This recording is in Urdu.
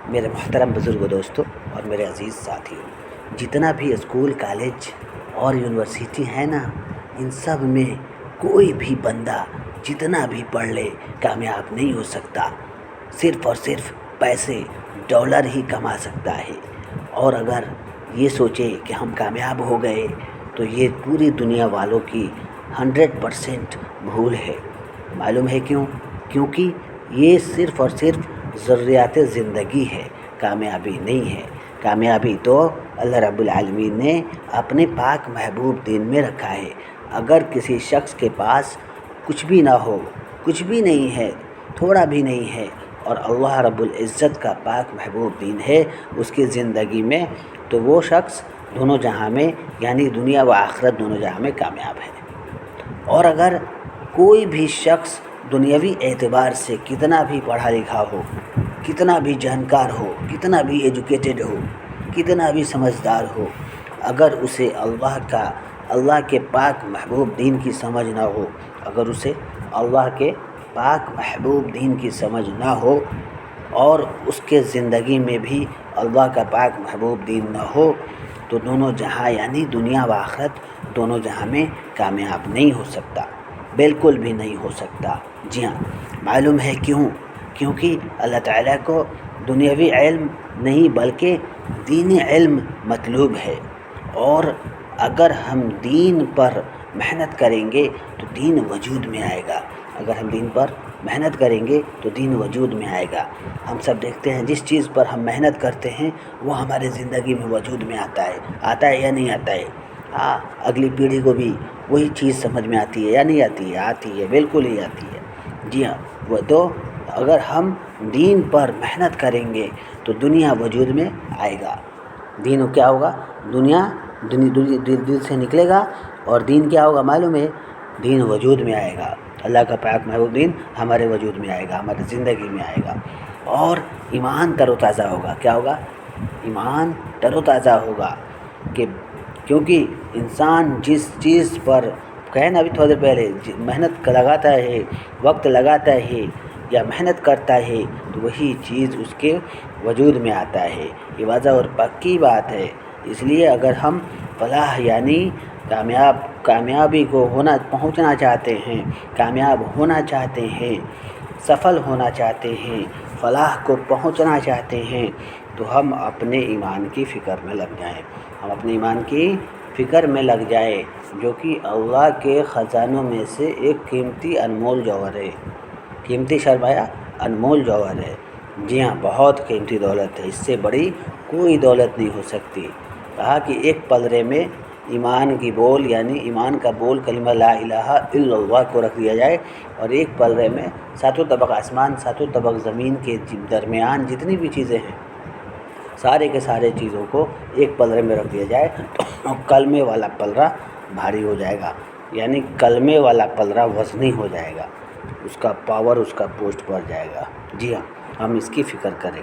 میرے محترم بزرگ دوستوں اور میرے عزیز ساتھیوں، جتنا بھی اسکول، کالج اور یونیورسٹی ہے نا، ان سب میں کوئی بھی بندہ جتنا بھی پڑھ لے کامیاب نہیں ہو سکتا۔ صرف اور صرف پیسے، ڈالر ہی کما سکتا ہے۔ اور اگر یہ سوچے کہ ہم کامیاب ہو گئے تو یہ پوری دنیا والوں کی 100% بھول ہے۔ معلوم ہے کیوں؟ کیونکہ یہ صرف اور صرف ضروریات زندگی ہے، کامیابی نہیں ہے۔ کامیابی تو اللہ رب العالمین نے اپنے پاک محبوب دین میں رکھا ہے۔ اگر کسی شخص کے پاس کچھ بھی نہ ہو، کچھ بھی نہیں ہے، تھوڑا بھی نہیں ہے، اور اللہ رب العزت کا پاک محبوب دین ہے اس کی زندگی میں، تو وہ شخص دونوں جہاں میں، یعنی دنیا و آخرت دونوں جہاں میں کامیاب ہے۔ اور اگر کوئی بھی شخص دنیاوی اعتبار سے کتنا بھی پڑھا لکھا ہو، کتنا بھی جانکار ہو، کتنا بھی ایجوکیٹڈ ہو، کتنا بھی سمجھدار ہو، اگر اسے اللہ کے پاک محبوب دین کی سمجھ نہ ہو، اگر اسے اللہ کے پاک محبوب دین کی سمجھ نہ ہو اور اس کے زندگی میں بھی اللہ کا پاک محبوب دین نہ ہو، تو دونوں جہاں یعنی دنیا و آخرت دونوں جہاں میں کامیاب نہیں ہو سکتا، بالکل بھی نہیں ہو سکتا۔ جی ہاں، معلوم ہے کیوں؟ کیونکہ اللہ تعالیٰ کو دنیاوی علم نہیں بلکہ دینی علم مطلوب ہے۔ اور اگر ہم دین پر محنت کریں گے تو دین وجود میں آئے گا۔ اگر ہم دین پر محنت کریں گے تو دین وجود میں آئے گا۔ ہم سب دیکھتے ہیں جس چیز پر ہم محنت کرتے ہیں وہ ہمارے زندگی میں وجود میں آتا ہے یا نہیں آتا ہے؟ اگلی پیڑھی کو بھی وہی چیز سمجھ میں آتی ہے یا نہیں آتی ہے؟ آتی ہے، بالکل ہی آتی ہے۔ جی ہاں، وہ تو اگر ہم دین پر محنت کریں گے تو دنیا وجود میں آئے گا۔ دین کیا ہوگا؟ دنیا دل سے نکلے گا، اور دین کیا ہوگا معلوم ہے؟ دین وجود میں آئے گا۔ اللہ کا پاک محبوب دین ہمارے وجود میں آئے گا، ہماری زندگی میں آئے گا، اور ایمان تر و تازہ ہوگا۔ کیا ہوگا؟ ایمان تر و تازہ ہوگا، کیونکہ انسان جس چیز پر کہے نا ابھی تھوڑی دیر پہلے محنت لگاتا ہے، وقت لگاتا ہے یا محنت کرتا ہے تو وہی چیز اس کے وجود میں آتا ہے۔ یہ واضح اور پکی بات ہے۔ اس لیے اگر ہم فلاح یعنی کامیابی کو پہنچنا چاہتے ہیں، کامیاب ہونا چاہتے ہیں، سفل ہونا چاہتے ہیں، فلاح کو پہنچنا چاہتے ہیں، تو ہم اپنے ایمان کی فکر میں لگ جائیں۔ ہم اپنے ایمان کی فکر میں لگ جائیں، جو کہ اللہ کے خزانوں میں سے ایک قیمتی انمول جوہر ہے۔ قیمتی سرمایہ انمول جوہر ہے۔ جی ہاں، بہت قیمتی دولت ہے، اس سے بڑی کوئی دولت نہیں ہو سکتی۔ کہا کہ ایک پلڑے میں ایمان کی بول یعنی ایمان کا بول کلمہ لا الہ الا اللہ کو رکھ دیا جائے، اور ایک پلڑے میں 7 طبق آسمان 7 طبق زمین کے درمیان جتنی بھی چیزیں ہیں، سارے کے سارے چیزوں کو ایک پلڑے میں رکھ دیا جائے تو کلمے والا پلڑا بھاری ہو جائے گا، یعنی کلمے والا پلڑا وزنی ہو جائے گا، اس کا پاور، اس کا پوسٹ بڑھ جائے گا۔ جی ہاں، ہم اس کی فکر کریں۔